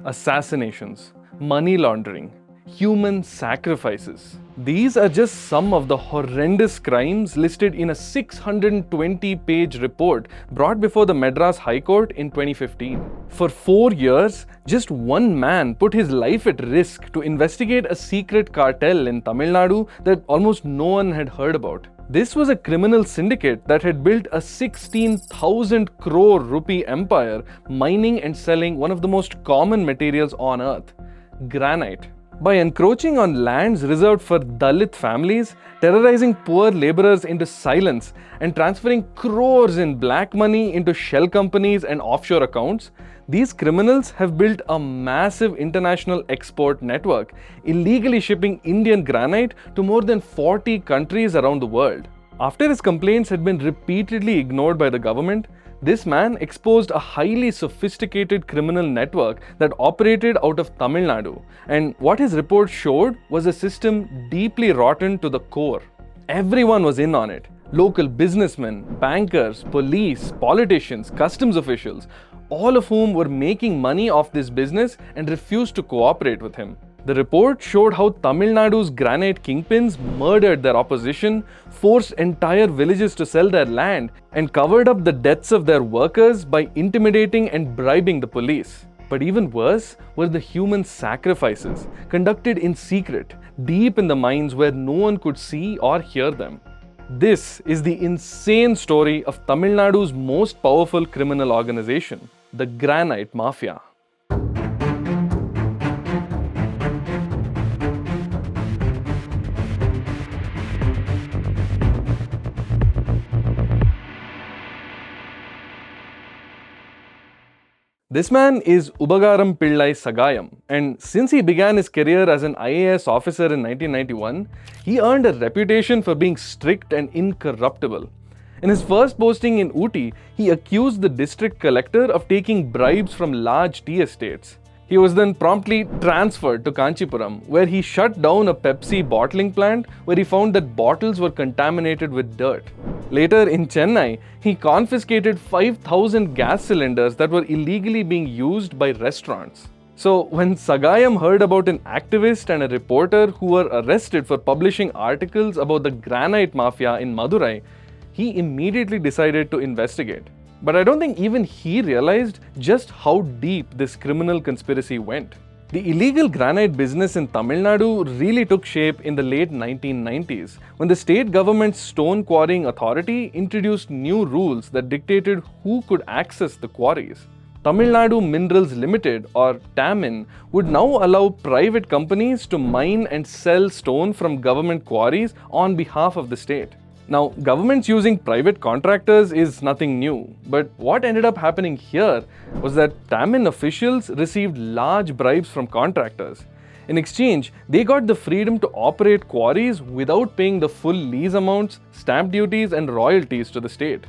assassinations, money laundering, human sacrifices. These are just some of the horrendous crimes listed in a 620-page report brought before the Madras High Court in 2015. For 4 years, just one man put his life at risk to investigate a secret cartel in Tamil Nadu that almost no one had heard about. This was a criminal syndicate that had built a 16,000 crore rupee empire mining and selling one of the most common materials on earth, granite. By encroaching on lands reserved for Dalit families, terrorizing poor laborers into silence, and transferring crores in black money into shell companies and offshore accounts, these criminals have built a massive international export network, illegally shipping Indian granite to more than 40 countries around the world. After his complaints had been repeatedly ignored by the government, this man exposed a highly sophisticated criminal network that operated out of Tamil Nadu, and what his report showed was a system deeply rotten to the core. Everyone was in on it. Local businessmen, bankers, police, politicians, customs officials, all of whom were making money off this business and refused to cooperate with him. The report showed how Tamil Nadu's granite kingpins murdered their opposition, forced entire villages to sell their land, and covered up the deaths of their workers by intimidating and bribing the police. But even worse were the human sacrifices, conducted in secret, deep in the mines where no one could see or hear them. This is the insane story of Tamil Nadu's most powerful criminal organization, the Granite Mafia. This man is Ubagaram Pillai Sagayam, and since he began his career as an IAS officer in 1991, he earned a reputation for being strict and incorruptible. In his first posting in Ooty, he accused the district collector of taking bribes from large tea estates. He was then promptly transferred to Kanchipuram, where he shut down a Pepsi bottling plant where he found that bottles were contaminated with dirt. Later in Chennai, he confiscated 5,000 gas cylinders that were illegally being used by restaurants. So when Sagayam heard about an activist and a reporter who were arrested for publishing articles about the granite mafia in Madurai, he immediately decided to investigate. But I don't think even he realized just how deep this criminal conspiracy went. The illegal granite business in Tamil Nadu really took shape in the late 1990s when the state government's stone quarrying authority introduced new rules that dictated who could access the quarries. Tamil Nadu Minerals Limited, or TAMIN, would now allow private companies to mine and sell stone from government quarries on behalf of the state. Now, governments using private contractors is nothing new, but what ended up happening here was that TAMIN officials received large bribes from contractors. In exchange, they got the freedom to operate quarries without paying the full lease amounts, stamp duties, and royalties to the state.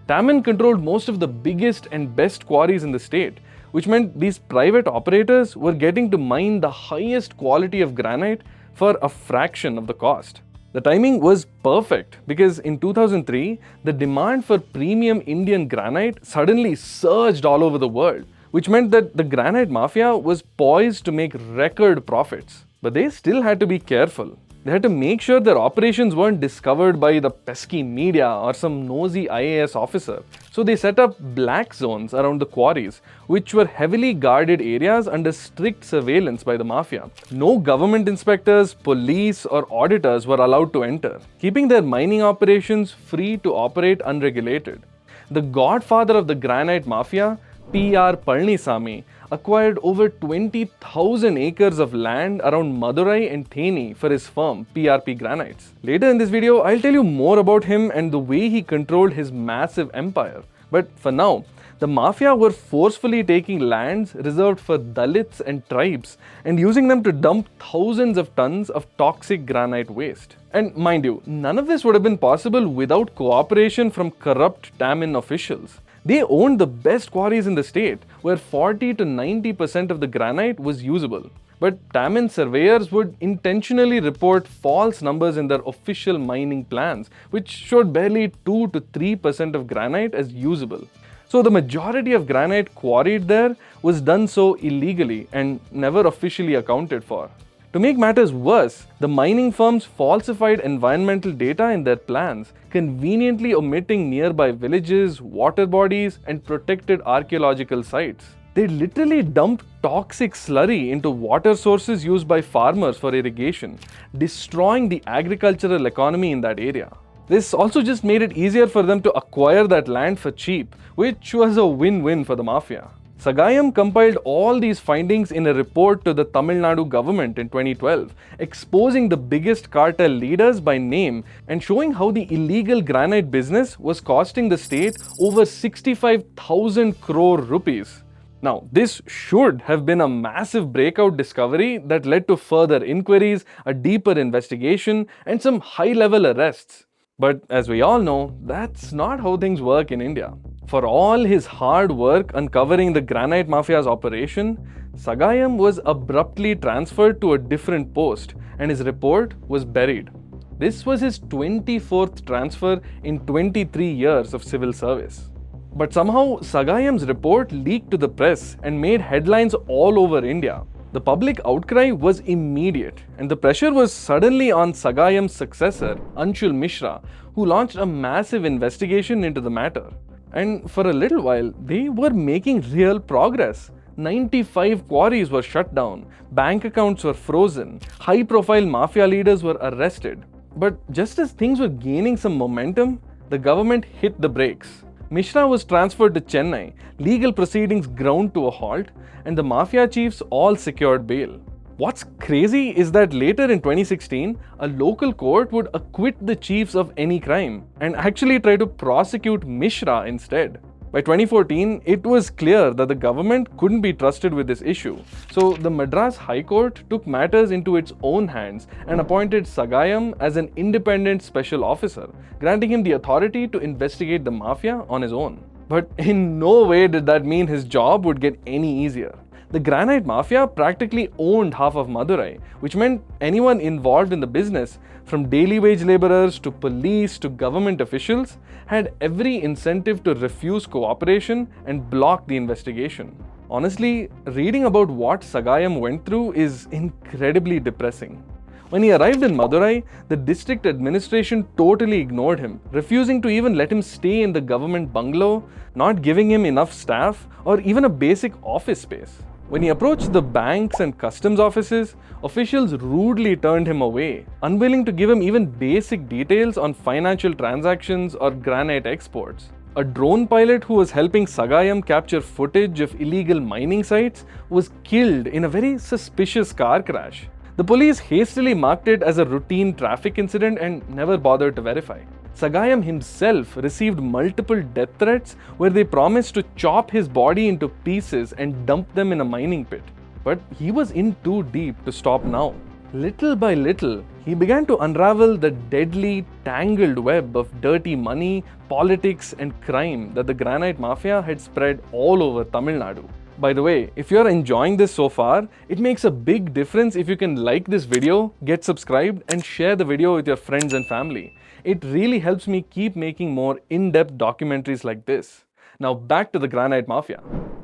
TAMIN controlled most of the biggest and best quarries in the state, which meant these private operators were getting to mine the highest quality of granite for a fraction of the cost. The timing was perfect because in 2003, the demand for premium Indian granite suddenly surged all over the world, which meant that the granite mafia was poised to make record profits. But they still had to be careful. They had to make sure their operations weren't discovered by the pesky media or some nosy IAS officer. So they set up black zones around the quarries, which were heavily guarded areas under strict surveillance by the mafia. No government inspectors, police, or auditors were allowed to enter, keeping their mining operations free to operate unregulated. The godfather of the granite mafia, P.R. Palnisamy, acquired over 20,000 acres of land around Madurai and Theni for his firm, PRP Granites. Later in this video, I'll tell you more about him and the way he controlled his massive empire. But for now, the mafia were forcefully taking lands reserved for Dalits and tribes and using them to dump thousands of tons of toxic granite waste. And mind you, none of this would have been possible without cooperation from corrupt TAMIN officials. They owned the best quarries in the state, where 40 to 90% of the granite was usable. But TAMIN surveyors would intentionally report false numbers in their official mining plans, which showed barely 2 to 3% of granite as usable. So the majority of granite quarried there was done so illegally and never officially accounted for. To make matters worse, the mining firms falsified environmental data in their plans, conveniently omitting nearby villages, water bodies, and protected archaeological sites. They literally dumped toxic slurry into water sources used by farmers for irrigation, destroying the agricultural economy in that area. This also just made it easier for them to acquire that land for cheap, which was a win-win for the Mafia. Sagayam compiled all these findings in a report to the Tamil Nadu government in 2012, exposing the biggest cartel leaders by name and showing how the illegal granite business was costing the state over 65,000 crore rupees. Now, this should have been a massive breakout discovery that led to further inquiries, a deeper investigation, and some high-level arrests. But as we all know, that's not how things work in India. For all his hard work uncovering the Granite Mafia's operation, Sagayam was abruptly transferred to a different post and his report was buried. This was his 24th transfer in 23 years of civil service. But somehow, Sagayam's report leaked to the press and made headlines all over India. The public outcry was immediate, and the pressure was suddenly on Sagayam's successor, Anshul Mishra, who launched a massive investigation into the matter. And for a little while, they were making real progress. 95 quarries were shut down, bank accounts were frozen, high-profile mafia leaders were arrested. But just as things were gaining some momentum, the government hit the brakes. Mishra was transferred to Chennai, legal proceedings ground to a halt, and the mafia chiefs all secured bail. What's crazy is that later in 2016, a local court would acquit the chiefs of any crime and actually try to prosecute Mishra instead. By 2014, it was clear that the government couldn't be trusted with this issue. So the Madras High Court took matters into its own hands and appointed Sagayam as an independent special officer, granting him the authority to investigate the mafia on his own. But in no way did that mean his job would get any easier. The Granite Mafia practically owned half of Madurai, which meant anyone involved in the business, from daily wage laborers to police to government officials, had every incentive to refuse cooperation and block the investigation. Honestly, reading about what Sagayam went through is incredibly depressing. When he arrived in Madurai, the district administration totally ignored him, refusing to even let him stay in the government bungalow, not giving him enough staff, or even a basic office space. When he approached the banks and customs offices, officials rudely turned him away, unwilling to give him even basic details on financial transactions or granite exports. A drone pilot who was helping Sagayam capture footage of illegal mining sites was killed in a very suspicious car crash. The police hastily marked it as a routine traffic incident and never bothered to verify. Sagayam himself received multiple death threats where they promised to chop his body into pieces and dump them in a mining pit. But he was in too deep to stop now. Little by little, he began to unravel the deadly, tangled web of dirty money, politics, and crime that the Granite Mafia had spread all over Tamil Nadu. By the way, if you're enjoying this so far, it makes a big difference if you can like this video, get subscribed, and share the video with your friends and family. It really helps me keep making more in-depth documentaries like this. Now back to the Granite Mafia.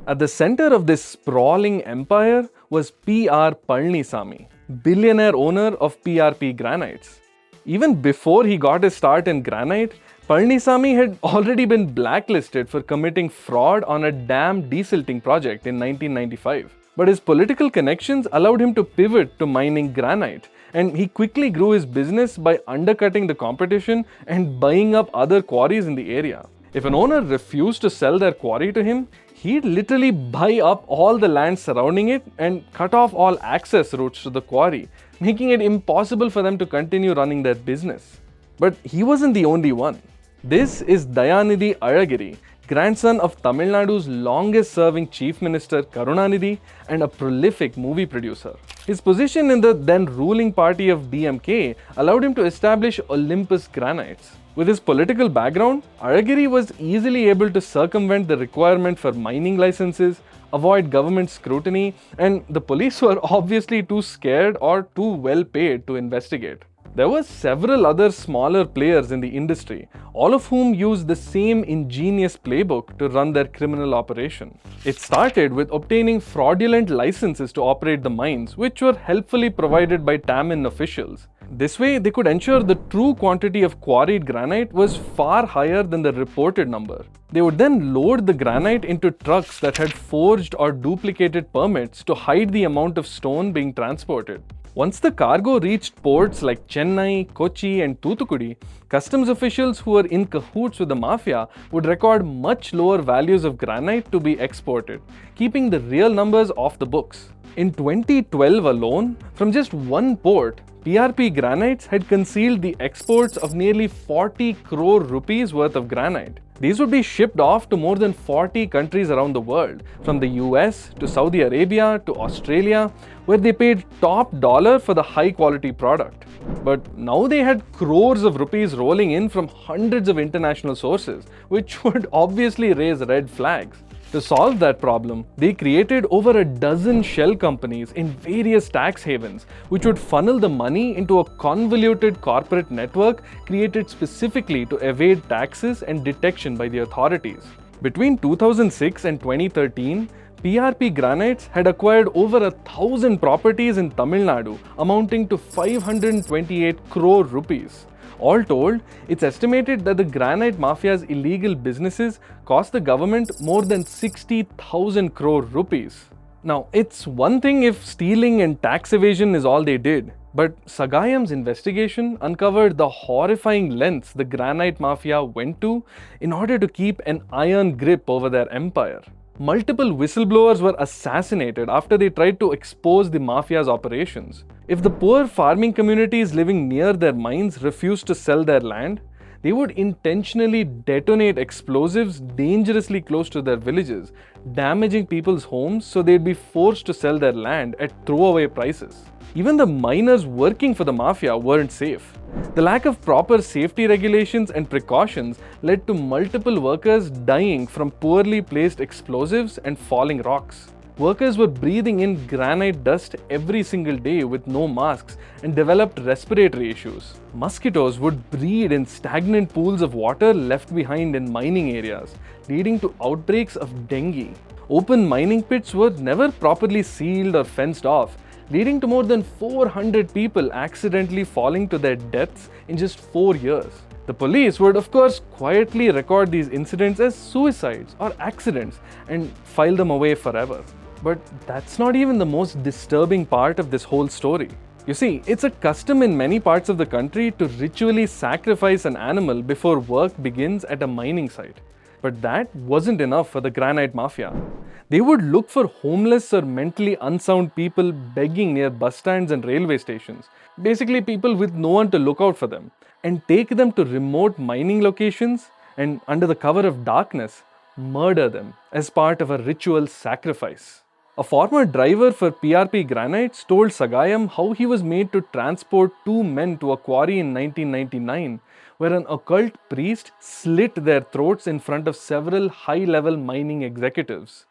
At the center of this sprawling empire was P.R. Palnisamy, billionaire owner of PRP Granites. Even before he got his start in granite, Palnisamy had already been blacklisted for committing fraud on a dam desilting project in 1995. But his political connections allowed him to pivot to mining granite, and he quickly grew his business by undercutting the competition and buying up other quarries in the area. If an owner refused to sell their quarry to him, he'd literally buy up all the land surrounding it and cut off all access routes to the quarry, making it impossible for them to continue running their business. But he wasn't the only one. This is Dayanidhi Alagiri, grandson of Tamil Nadu's longest-serving Chief Minister Karunanidhi and a prolific movie producer. His position in the then ruling party of DMK allowed him to establish Olympus Granites. With his political background, Alagiri was easily able to circumvent the requirement for mining licenses, avoid government scrutiny, and the police were obviously too scared or too well paid to investigate. There were several other smaller players in the industry, all of whom used the same ingenious playbook to run their criminal operation. It started with obtaining fraudulent licenses to operate the mines, which were helpfully provided by Tamil officials. This way, they could ensure the true quantity of quarried granite was far higher than the reported number. They would then load the granite into trucks that had forged or duplicated permits to hide the amount of stone being transported. Once the cargo reached ports like Chennai, Kochi, and Thoothukudi, customs officials who were in cahoots with the mafia would record much lower values of granite to be exported, keeping the real numbers off the books. In 2012 alone, from just one port, PRP Granites had concealed the exports of nearly 40 crore rupees worth of granite. These would be shipped off to more than 40 countries around the world, from the US to Saudi Arabia to Australia, where they paid top dollar for the high quality product. But now they had crores of rupees rolling in from hundreds of international sources, which would obviously raise red flags. To solve that problem, they created over a dozen shell companies in various tax havens, which would funnel the money into a convoluted corporate network created specifically to evade taxes and detection by the authorities. Between 2006 and 2013, PRP Granites had acquired over 1,000 properties in Tamil Nadu, amounting to 528 crore rupees. All told, it's estimated that the granite mafia's illegal businesses cost the government more than 60,000 crore rupees. Now, it's one thing if stealing and tax evasion is all they did, but Sagayam's investigation uncovered the horrifying lengths the granite mafia went to in order to keep an iron grip over their empire. Multiple whistleblowers were assassinated after they tried to expose the mafia's operations. If the poor farming communities living near their mines refused to sell their land, they would intentionally detonate explosives dangerously close to their villages, damaging people's homes so they'd be forced to sell their land at throwaway prices. Even the miners working for the mafia weren't safe. The lack of proper safety regulations and precautions led to multiple workers dying from poorly placed explosives and falling rocks. Workers were breathing in granite dust every single day with no masks and developed respiratory issues. Mosquitoes would breed in stagnant pools of water left behind in mining areas, leading to outbreaks of dengue. Open mining pits were never properly sealed or fenced off, leading to more than 400 people accidentally falling to their deaths in just 4 years. The police would, of course, quietly record these incidents as suicides or accidents and file them away forever. But that's not even the most disturbing part of this whole story. You see, it's a custom in many parts of the country to ritually sacrifice an animal before work begins at a mining site. But that wasn't enough for the granite mafia. They would look for homeless or mentally unsound people begging near bus stands and railway stations, basically people with no one to look out for them, and take them to remote mining locations and, under the cover of darkness, murder them as part of a ritual sacrifice. A former driver for PRP Granites told Sagayam how he was made to transport 2 men to a quarry in 1999, where an occult priest slit their throats in front of several high-level mining executives.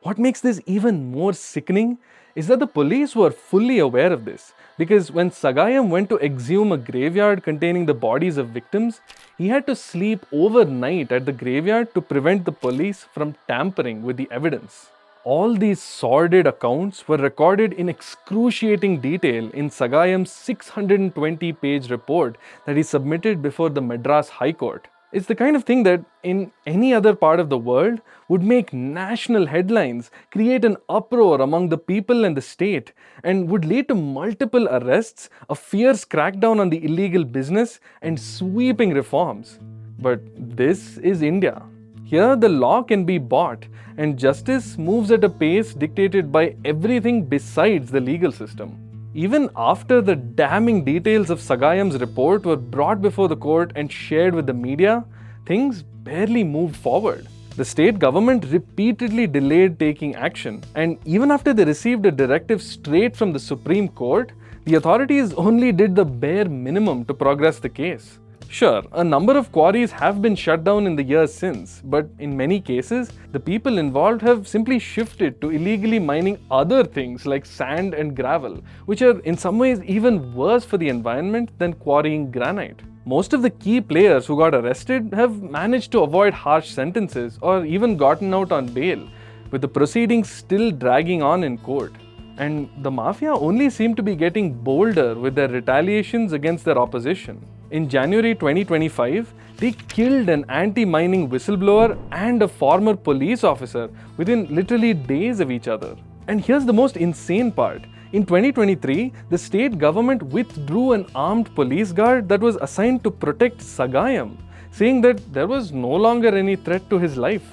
What makes this even more sickening is that the police were fully aware of this, because when Sagayam went to exhume a graveyard containing the bodies of victims, he had to sleep overnight at the graveyard to prevent the police from tampering with the evidence. All these sordid accounts were recorded in excruciating detail in Sagayam's 620-page report that he submitted before the Madras High Court. It's the kind of thing that, in any other part of the world, would make national headlines, create an uproar among the people and the state, and would lead to multiple arrests, a fierce crackdown on the illegal business, and sweeping reforms. But this is India. Here, the law can be bought, and justice moves at a pace dictated by everything besides the legal system. Even after the damning details of Sagayam's report were brought before the court and shared with the media, things barely moved forward. The state government repeatedly delayed taking action, and even after they received a directive straight from the Supreme Court, the authorities only did the bare minimum to progress the case. Sure, a number of quarries have been shut down in the years since, but in many cases, the people involved have simply shifted to illegally mining other things like sand and gravel, which are in some ways even worse for the environment than quarrying granite. Most of the key players who got arrested have managed to avoid harsh sentences or even gotten out on bail, with the proceedings still dragging on in court. And the Mafia only seem to be getting bolder with their retaliations against their opposition. In January 2025, they killed an anti-mining whistleblower and a former police officer within literally days of each other. And here's the most insane part. In 2023, the state government withdrew an armed police guard that was assigned to protect Sagayam, saying that there was no longer any threat to his life.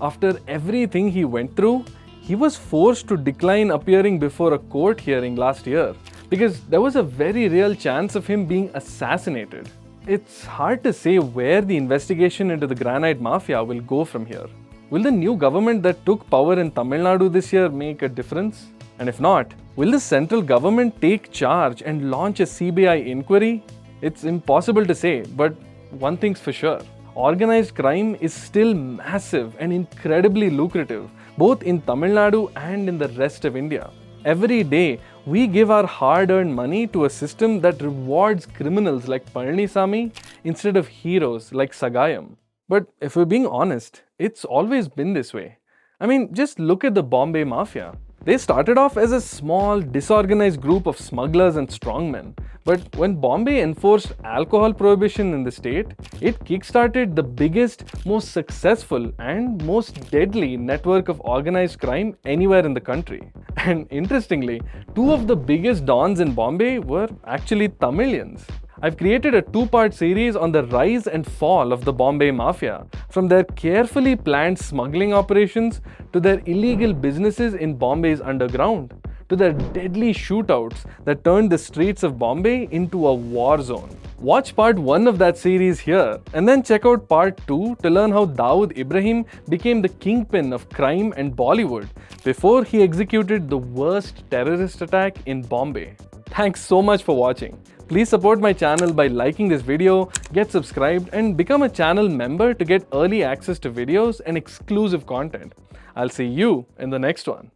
After everything he went through, he was forced to decline appearing before a court hearing last year because there was a very real chance of him being assassinated. It's hard to say where the investigation into the granite mafia will go from here. Will the new government that took power in Tamil Nadu this year make a difference? And if not, will the central government take charge and launch a CBI inquiry? It's impossible to say, but one thing's for sure. Organized crime is still massive and incredibly lucrative, both in Tamil Nadu and in the rest of India. Every day, we give our hard-earned money to a system that rewards criminals like Sami instead of heroes like Sagayam. But if we're being honest, it's always been this way. I mean, just look at the Bombay Mafia. They started off as a small, disorganized group of smugglers and strongmen. But when Bombay enforced alcohol prohibition in the state, it kickstarted the biggest, most successful, and most deadly network of organized crime anywhere in the country. And interestingly, two of the biggest dons in Bombay were actually Tamilians. I've created a two-part series on the rise and fall of the Bombay Mafia, from their carefully planned smuggling operations to their illegal businesses in Bombay's underground, to their deadly shootouts that turned the streets of Bombay into a war zone. Watch part 1 of that series here, and then check out part 2 to learn how Dawood Ibrahim became the kingpin of crime and Bollywood before he executed the worst terrorist attack in Bombay. Thanks so much for watching. Please support my channel by liking this video, get subscribed, and become a channel member to get early access to videos and exclusive content. I'll see you in the next one.